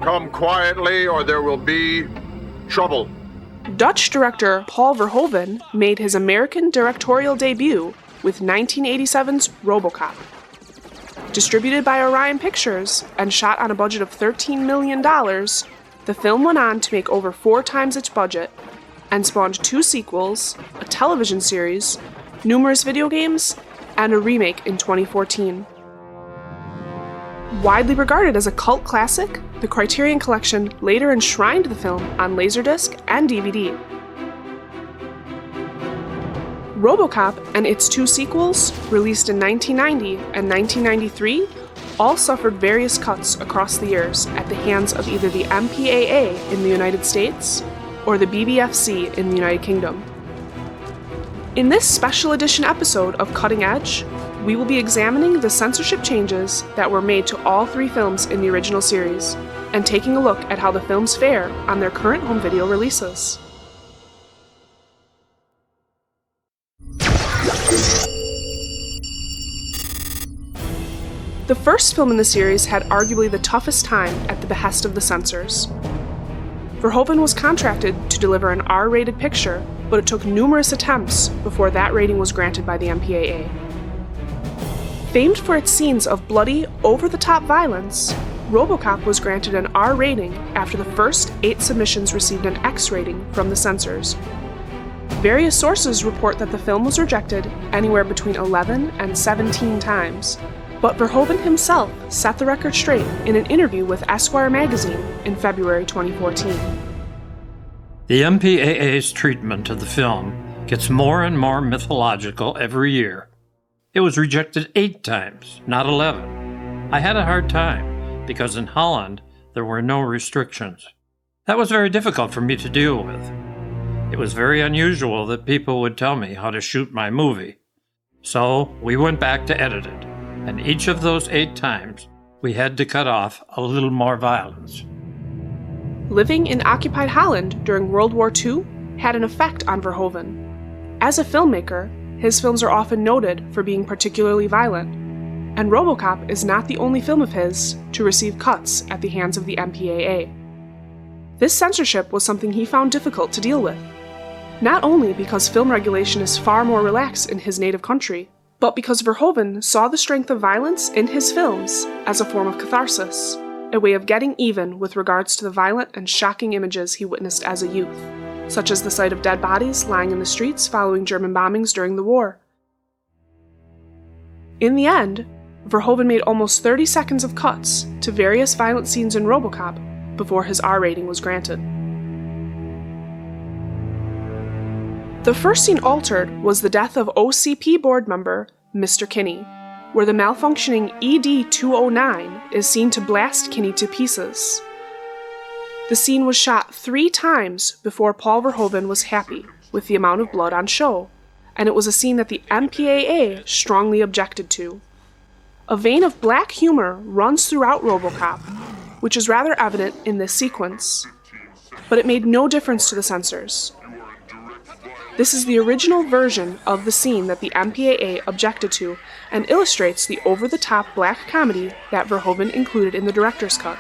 Come quietly or there will be trouble. Dutch director Paul Verhoeven made his American directorial debut with 1987's RoboCop. Distributed by Orion Pictures and shot on a budget of $13 million, the film went on to make over 4 times its budget and spawned 2 sequels, a television series, numerous video games, and a remake in 2014. Widely regarded as a cult classic, the Criterion Collection later enshrined the film on Laserdisc and DVD. RoboCop and its 2 sequels, released in 1990 and 1993, all suffered various cuts across the years at the hands of either the MPAA in the United States or the BBFC in the United Kingdom. In this special edition episode of Cutting Edge, we will be examining the censorship changes that were made to all 3 films in the original series, and taking a look at how the films fare on their current home video releases. The first film in the series had arguably the toughest time at the behest of the censors. Verhoeven was contracted to deliver an R-rated picture, but it took numerous attempts before that rating was granted by the MPAA. Famed for its scenes of bloody, over-the-top violence, RoboCop was granted an R rating after the first 8 submissions received an X rating from the censors. Various sources report that the film was rejected anywhere between 11 and 17 times, but Verhoeven himself set the record straight in an interview with Esquire magazine in February 2014. The MPAA's treatment of the film gets more and more mythological every year. It was rejected 8 times, not 11. I had a hard time because in Holland there were no restrictions. That was very difficult for me to deal with. It was very unusual that people would tell me how to shoot my movie. So we went back to edit it, and each of those 8 times we had to cut off a little more violence. Living in occupied Holland during World War II had an effect on Verhoeven. As a filmmaker, his films are often noted for being particularly violent, and RoboCop is not the only film of his to receive cuts at the hands of the MPAA. This censorship was something he found difficult to deal with, not only because film regulation is far more relaxed in his native country, but because Verhoeven saw the strength of violence in his films as a form of catharsis, a way of getting even with regards to the violent and shocking images he witnessed as a youth, such as the sight of dead bodies lying in the streets following German bombings during the war. In the end, Verhoeven made almost 30 seconds of cuts to various violent scenes in RoboCop before his R rating was granted. The first scene altered was the death of OCP board member Mr. Kinney, where the malfunctioning ED-209 is seen to blast Kinney to pieces. The scene was shot 3 times before Paul Verhoeven was happy with the amount of blood on show, and it was a scene that the MPAA strongly objected to. A vein of black humor runs throughout RoboCop, which is rather evident in this sequence, but it made no difference to the censors. This is the original version of the scene that the MPAA objected to and illustrates the over-the-top black comedy that Verhoeven included in the director's cut.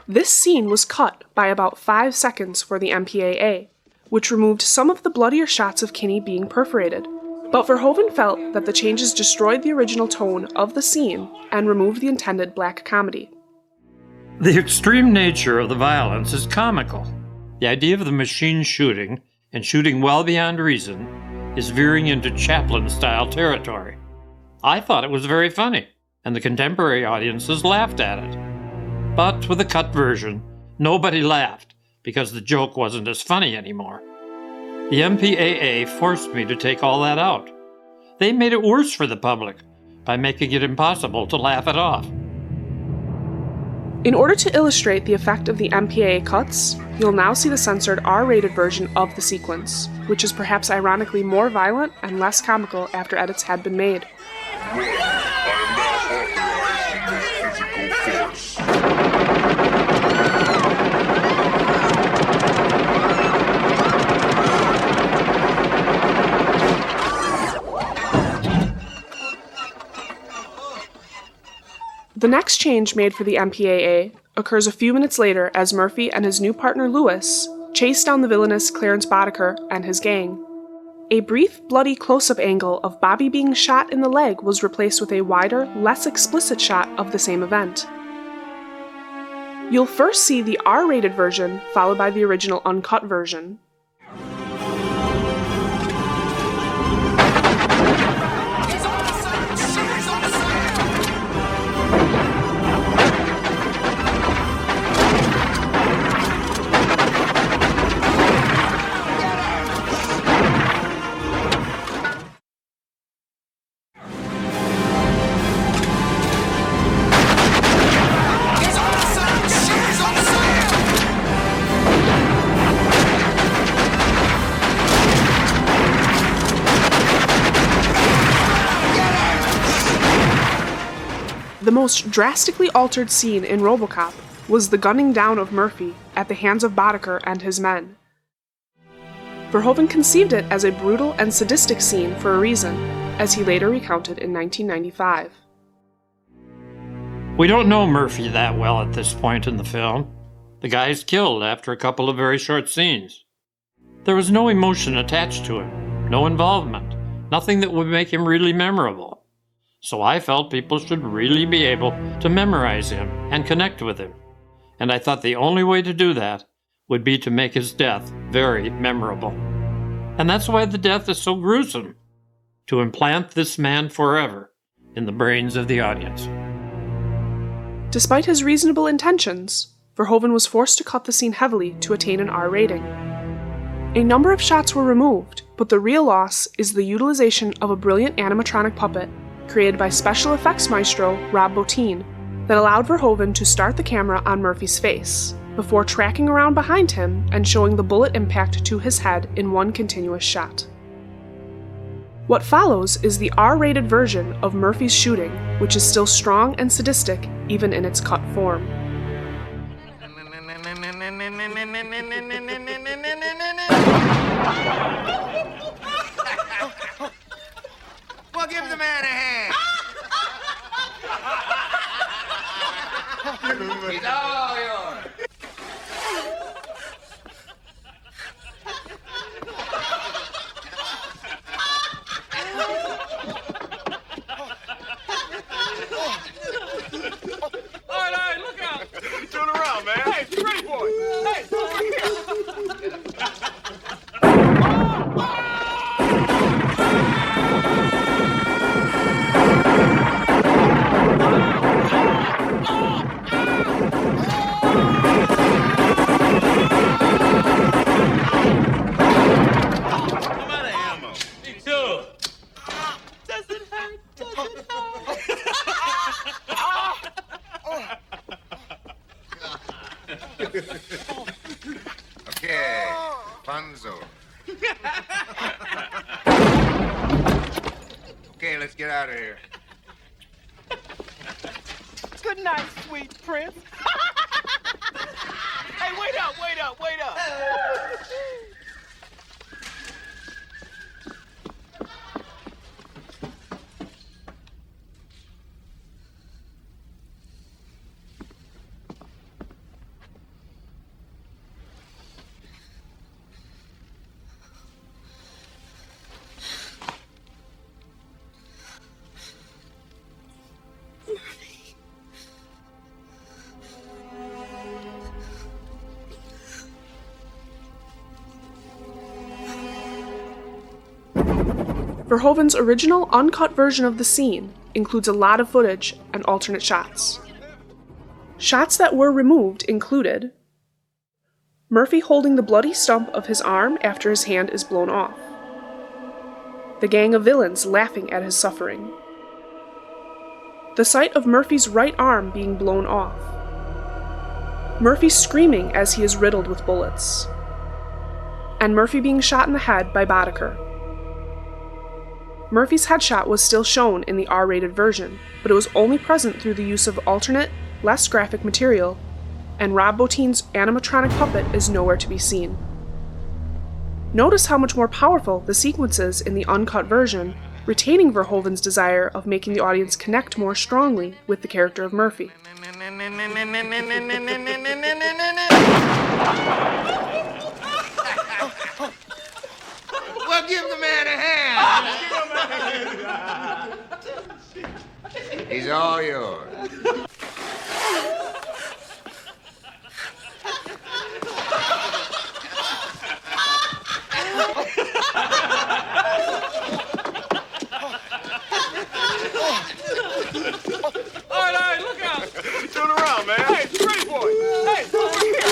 This scene was cut by about 5 seconds for the MPAA, which removed some of the bloodier shots of Kinney being perforated, but Verhoeven felt that the changes destroyed the original tone of the scene and removed the intended black comedy. The extreme nature of the violence is comical. The idea of the machine shooting, and shooting well beyond reason, is veering into Chaplin-style territory. I thought it was very funny, and the contemporary audiences laughed at it. But with the cut version, nobody laughed because the joke wasn't as funny anymore. The MPAA forced me to take all that out. They made it worse for the public by making it impossible to laugh it off. In order to illustrate the effect of the MPAA cuts, you'll now see the censored R-rated version of the sequence, which is perhaps ironically more violent and less comical after edits had been made. The next change made for the MPAA occurs a few minutes later as Murphy and his new partner Lewis chase down the villainous Clarence Boddicker and his gang. A brief, bloody close-up angle of Bobby being shot in the leg was replaced with a wider, less explicit shot of the same event. You'll first see the R-rated version, followed by the original uncut version. The most drastically altered scene in RoboCop was the gunning down of Murphy at the hands of Boddicker and his men. Verhoeven conceived it as a brutal and sadistic scene for a reason, as he later recounted in 1995. We don't know Murphy that well at this point in the film. The guy is killed after a couple of very short scenes. There was no emotion attached to him, no involvement, nothing that would make him really memorable. So I felt people should really be able to memorize him and connect with him. And I thought the only way to do that would be to make his death very memorable. And that's why the death is so gruesome, to implant this man forever in the brains of the audience. Despite his reasonable intentions, Verhoeven was forced to cut the scene heavily to attain an R rating. A number of shots were removed, but the real loss is the utilization of a brilliant animatronic puppet created by special effects maestro Rob Bottin that allowed Verhoeven to start the camera on Murphy's face, before tracking around behind him and showing the bullet impact to his head in one continuous shot. What follows is the R-rated version of Murphy's shooting, which is still strong and sadistic even in its cut form. Well, give the man a hand. He's all yours. All right, look out. Turn around, man. Hey, straight boy. Hey, over here. Okay, fun's over. Okay, let's get out of here. Good night, sweet prince. Hey, wait up. Verhoeven's original uncut version of the scene includes a lot of footage and alternate shots. Shots that were removed included Murphy holding the bloody stump of his arm after his hand is blown off, the gang of villains laughing at his suffering, the sight of Murphy's right arm being blown off, Murphy screaming as he is riddled with bullets, and Murphy being shot in the head by Boddicker. Murphy's headshot was still shown in the R-rated version, but it was only present through the use of alternate, less graphic material, and Rob Bottin's animatronic puppet is nowhere to be seen. Notice how much more powerful the sequence is in the uncut version, retaining Verhoeven's desire of making the audience connect more strongly with the character of Murphy. Well, give the man a hand. He's all yours. All right, look out. Turn around, man. Hey, pretty boy. Hey, over here.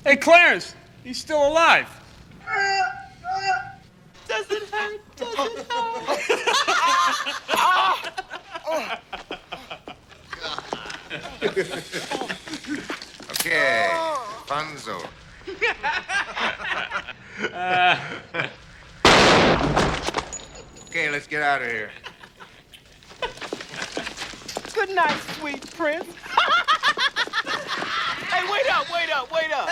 Hey, Clarence, he's still alive. Does it hurt? Does it hurt? Okay, Funzo. Okay, let's get out of here. Good night, sweet prince. Hey, wait up, wait up, wait up.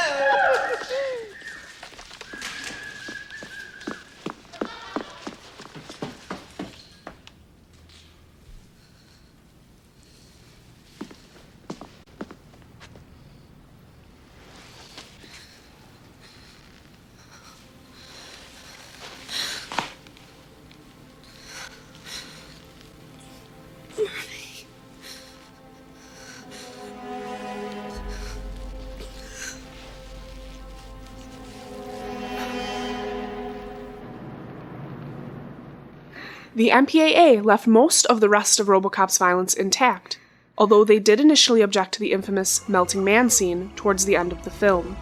The MPAA left most of the rest of RoboCop's violence intact, although they did initially object to the infamous melting man scene towards the end of the film.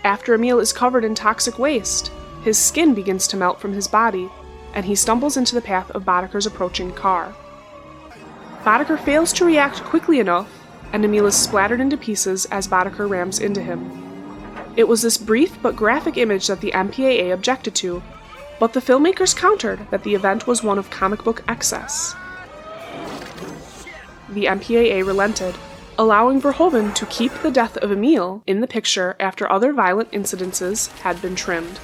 After Emil is covered in toxic waste, his skin begins to melt from his body, and he stumbles into the path of Boddicker's approaching car. Boddicker fails to react quickly enough, and Emil is splattered into pieces as Boddicker rams into him. It was this brief but graphic image that the MPAA objected to, but the filmmakers countered that the event was one of comic book excess. The MPAA relented, allowing Verhoeven to keep the death of Emil in the picture after other violent incidences had been trimmed.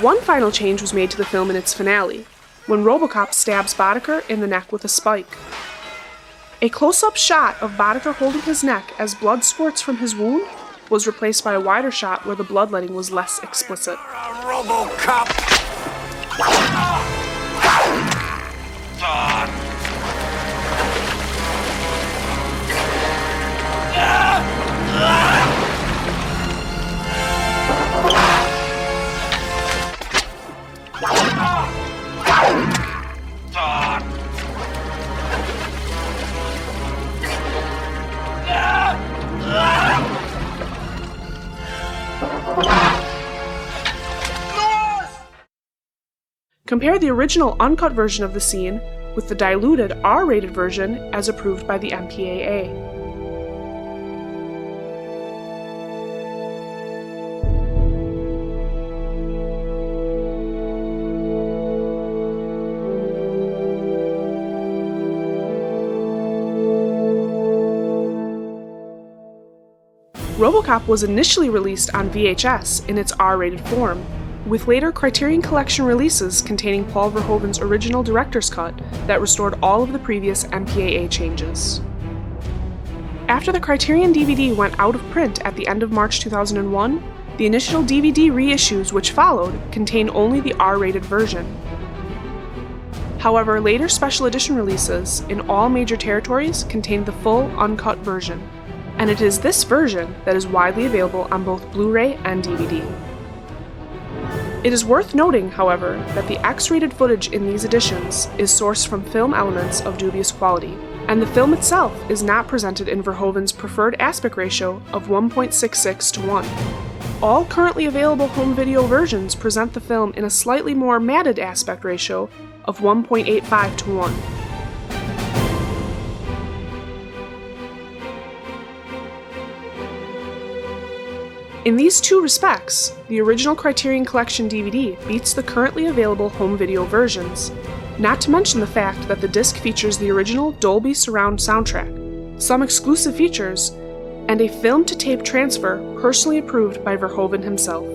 One final change was made to the film in its finale, when RoboCop stabs Boddicker in the neck with a spike. A close-up shot of Boddicker holding his neck as blood squirts from his wound was replaced by a wider shot where the bloodletting was less explicit. RoboCop! Compare the original uncut version of the scene with the diluted R-rated version as approved by the MPAA. RoboCop was initially released on VHS in its R-rated form, with later Criterion Collection releases containing Paul Verhoeven's original director's cut that restored all of the previous MPAA changes. After the Criterion DVD went out of print at the end of March 2001, the initial DVD reissues which followed contained only the R-rated version. However, later special edition releases in all major territories contained the full uncut version. and it is this version that is widely available on both Blu-ray and DVD. It is worth noting, however, that the X-rated footage in these editions is sourced from film elements of dubious quality, and the film itself is not presented in Verhoeven's preferred aspect ratio of 1.66 to 1. All currently available home video versions present the film in a slightly more matted aspect ratio of 1.85 to 1. In these two respects, the original Criterion Collection DVD beats the currently available home video versions, not to mention the fact that the disc features the original Dolby Surround soundtrack, some exclusive features, and a film-to-tape transfer personally approved by Verhoeven himself.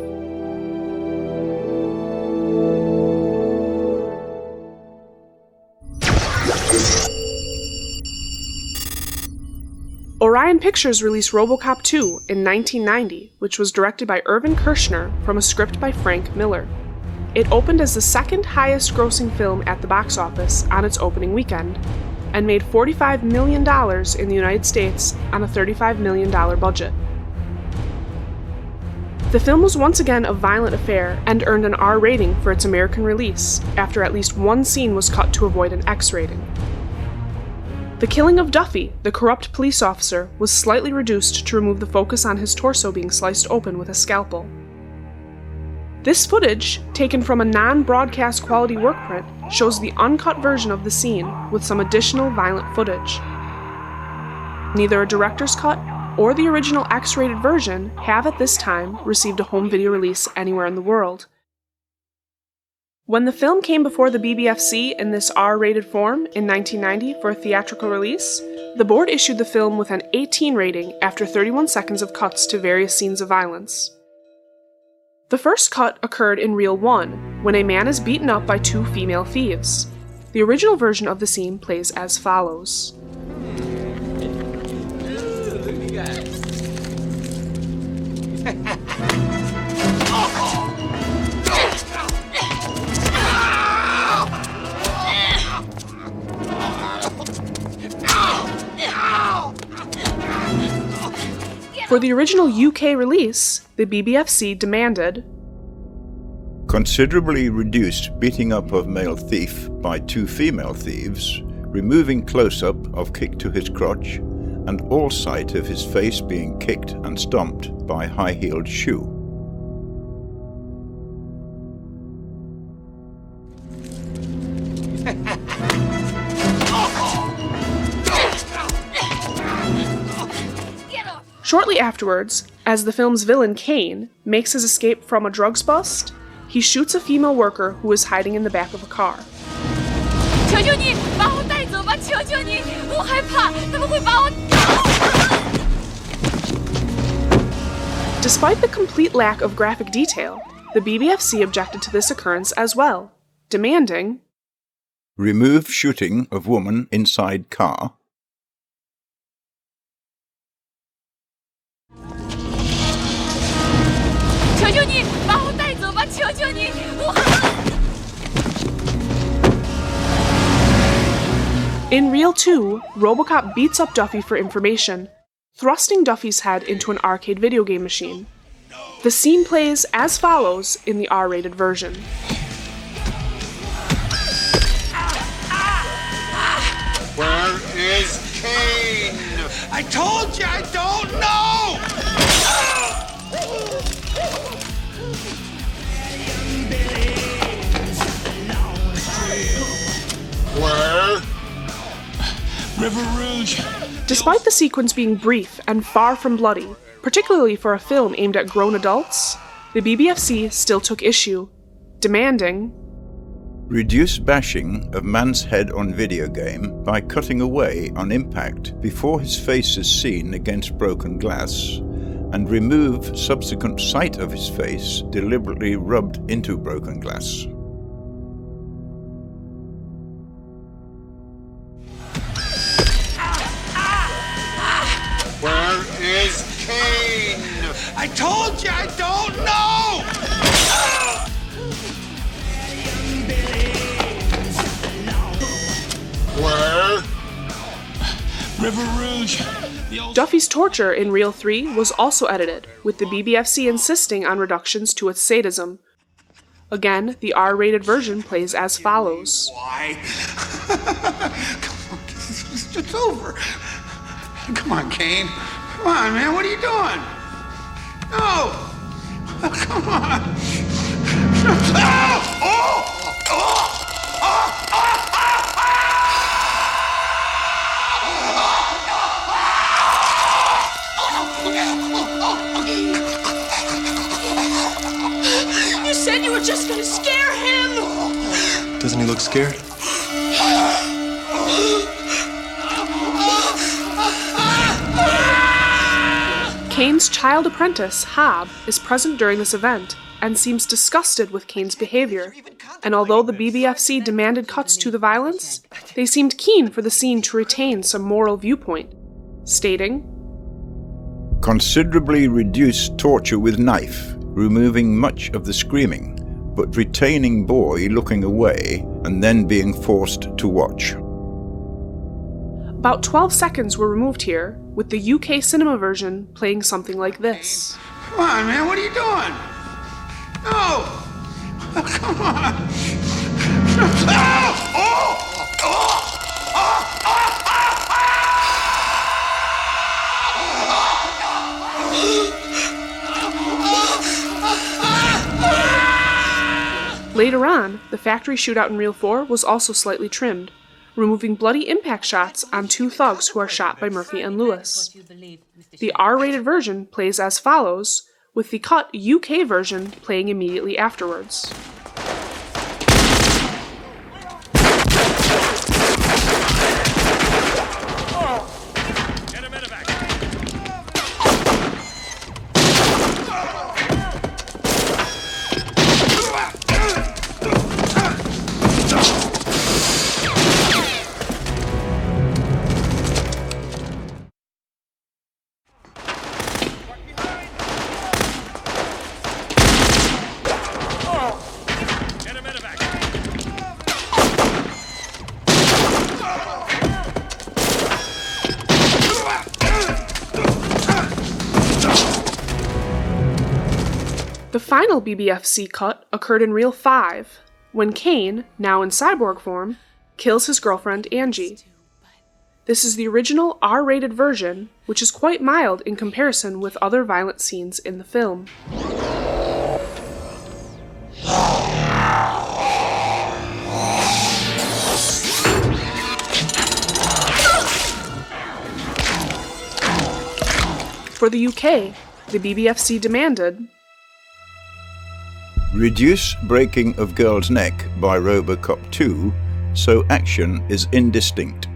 Orion Pictures released RoboCop 2 in 1990, which was directed by Irvin Kershner from a script by Frank Miller. It opened as the second highest grossing film at the box office on its opening weekend, and made $45 million in the United States on a $35 million budget. The film was once again a violent affair and earned an R rating for its American release, after at least one scene was cut to avoid an X rating. The killing of Duffy, the corrupt police officer, was slightly reduced to remove the focus on his torso being sliced open with a scalpel. This footage, taken from a non-broadcast quality workprint, shows the uncut version of the scene with some additional violent footage. Neither a director's cut or the original X-rated version have at this time received a home video release anywhere in the world. When the film came before the BBFC in this R-rated form in 1990 for a theatrical release, the board issued the film with an 18 rating after 31 seconds of cuts to various scenes of violence. The first cut occurred in Reel 1, when a man is beaten up by two female thieves. The original version of the scene plays as follows. For the original UK release, the BBFC demanded considerably reduced beating up of male thief by two female thieves, removing close-up of kick to his crotch, and all sight of his face being kicked and stomped by high-heeled shoe. Shortly afterwards, as the film's villain Kane makes his escape from a drugs bust, he shoots a female worker who is hiding in the back of a car. Despite the complete lack of graphic detail, the BBFC objected to this occurrence as well, demanding remove shooting of woman inside car. In Reel 2, RoboCop beats up Duffy for information, thrusting Duffy's head into an arcade video game machine. The scene plays as follows in the R-rated version. Where is Kane? I told you I don't know! Where? River Rouge. Despite the sequence being brief and far from bloody, particularly for a film aimed at grown adults, the BBFC still took issue, demanding reduce bashing of man's head on video game by cutting away on impact before his face is seen against broken glass, and remove subsequent sight of his face deliberately rubbed into broken glass. Where is Kane? I told you I don't know! Where? River Rouge. Duffy's torture in Reel 3 was also edited, with the BBFC insisting on reductions to its sadism. Again, the R-rated version plays as follows. Why? Come on, it's over. Come on, Kane. Come on, man, what are you doing? No! Oh, come on. Oh! Oh! Oh! Oh! You said you were just gonna scare him! Doesn't he look scared? Kane's child apprentice, Hob, is present during this event and seems disgusted with Kane's behavior, and although the BBFC demanded cuts to the violence, they seemed keen for the scene to retain some moral viewpoint, stating, "Considerably reduce torture with knife, removing much of the screaming, but retaining boy looking away and then being forced to watch." About 12 seconds were removed here, with the UK cinema version playing something like this. Come on, man, what are you doing? No! Oh, come on! Oh! Oh! Oh! Later on, the factory shootout in Reel 4 was also slightly trimmed, removing bloody impact shots on two thugs who are shot by Murphy and Lewis. The R-rated version plays as follows, with the cut UK version playing immediately afterwards. The final BBFC cut occurred in Reel 5, when Kane, now in cyborg form, kills his girlfriend Angie. This is the original R-rated version, which is quite mild in comparison with other violent scenes in the film. For the UK, the BBFC demanded reduce breaking of girl's neck by RoboCop 2 so action is indistinct.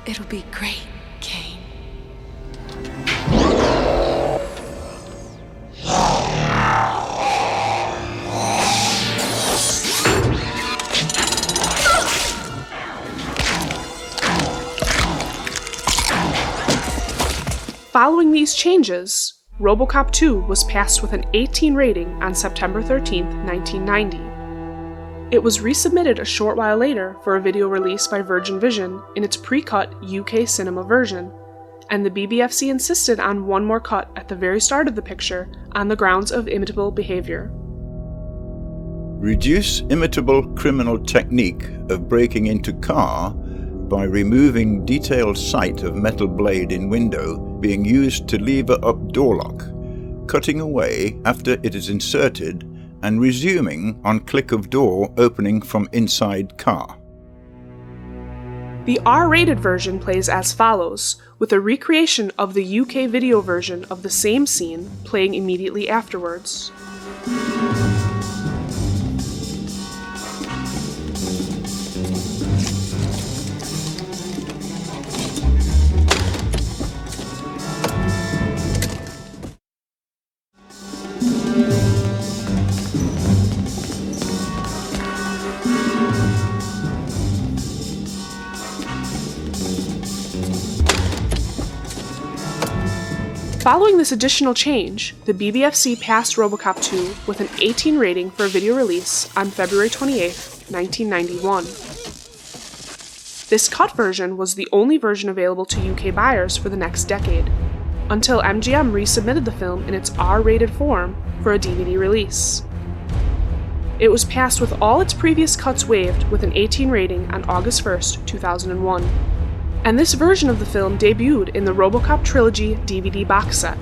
It'll be great, Kane. Following these changes, RoboCop 2 was passed with an 18 rating on September 13, 1990. It was resubmitted a short while later for a video release by Virgin Vision in its pre-cut UK cinema version, and the BBFC insisted on one more cut at the very start of the picture on the grounds of imitable behavior. Reduce imitable criminal technique of breaking into car by removing detailed sight of metal blade in window being used to lever up door lock, cutting away after it is inserted and resuming on click of door opening from inside car. The R-rated version plays as follows, with a recreation of the UK video version of the same scene playing immediately afterwards. Following this additional change, the BBFC passed RoboCop 2 with an 18 rating for video release on February 28, 1991. This cut version was the only version available to UK buyers for the next decade, until MGM resubmitted the film in its R-rated form for a DVD release. It was passed with all its previous cuts waived with an 18 rating on August 1st, 2001. And this version of the film debuted in the RoboCop trilogy DVD box set.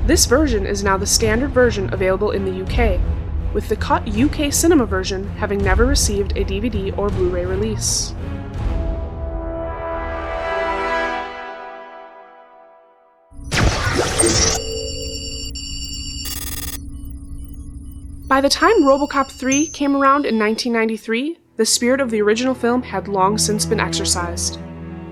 This version is now the standard version available in the UK, with the cut UK cinema version having never received a DVD or Blu-ray release. By the time RoboCop 3 came around in 1993, the spirit of the original film had long since been exorcised.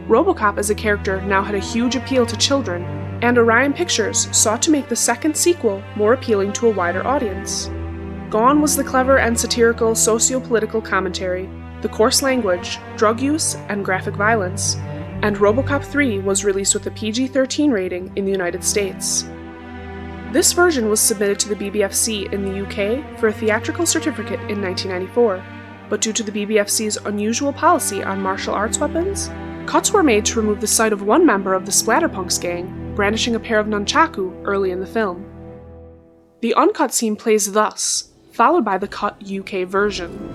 RoboCop as a character now had a huge appeal to children, and Orion Pictures sought to make the second sequel more appealing to a wider audience. Gone was the clever and satirical socio-political commentary, the coarse language, drug use, and graphic violence, and RoboCop 3 was released with a PG-13 rating in the United States. This version was submitted to the BBFC in the UK for a theatrical certificate in 1994, but due to the BBFC's unusual policy on martial arts weapons, cuts were made to remove the sight of one member of the Splatterpunks gang brandishing a pair of nunchaku early in the film. The uncut scene plays thus, followed by the cut UK version.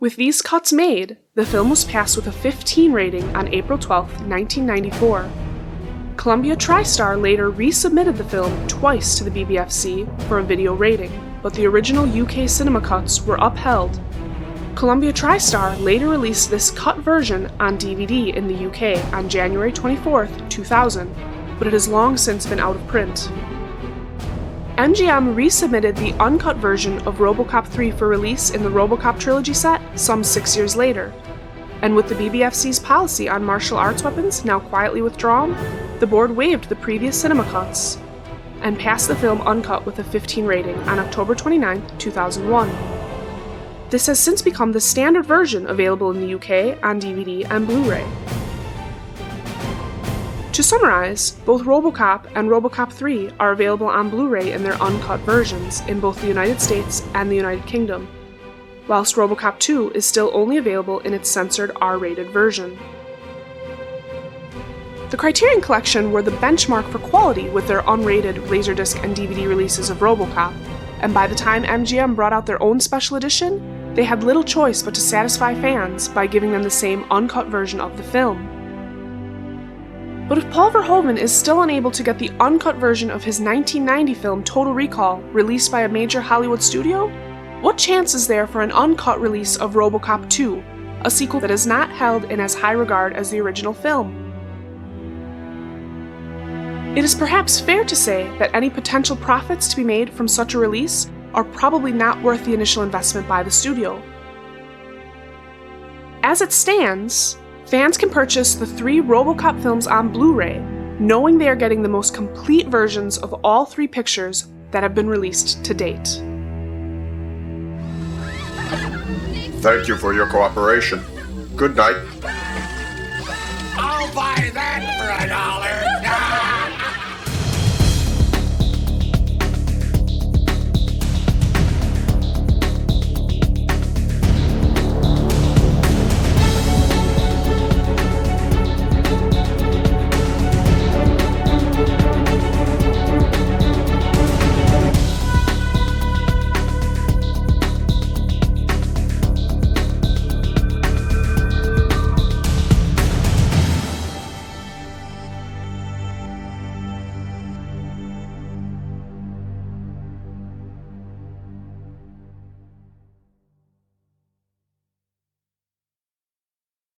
With these cuts made, the film was passed with a 15 rating on April 12, 1994. Columbia TriStar later resubmitted the film twice to the BBFC for a video rating, but the original UK cinema cuts were upheld. Columbia TriStar later released this cut version on DVD in the UK on January 24, 2000, but it has long since been out of print. MGM resubmitted the uncut version of RoboCop 3 for release in the RoboCop trilogy set some 6 years later, and with the BBFC's policy on martial arts weapons now quietly withdrawn, the board waived the previous cinema cuts and passed the film uncut with a 15 rating on October 29, 2001. This has since become the standard version available in the UK on DVD and Blu-ray. To summarize, both RoboCop and RoboCop 3 are available on Blu-ray in their uncut versions in both the United States and the United Kingdom, whilst RoboCop 2 is still only available in its censored R-rated version. The Criterion Collection were the benchmark for quality with their unrated Laserdisc and DVD releases of RoboCop, and by the time MGM brought out their own special edition, they had little choice but to satisfy fans by giving them the same uncut version of the film. But if Paul Verhoeven is still unable to get the uncut version of his 1990 film Total Recall released by a major Hollywood studio, what chance is there for an uncut release of RoboCop 2, a sequel that is not held in as high regard as the original film? It is perhaps fair to say that any potential profits to be made from such a release are probably not worth the initial investment by the studio. As it stands, fans can purchase the 3 RoboCop films on Blu-ray, knowing they are getting the most complete versions of all 3 pictures that have been released to date. Thank you for your cooperation. Good night. I'll buy that!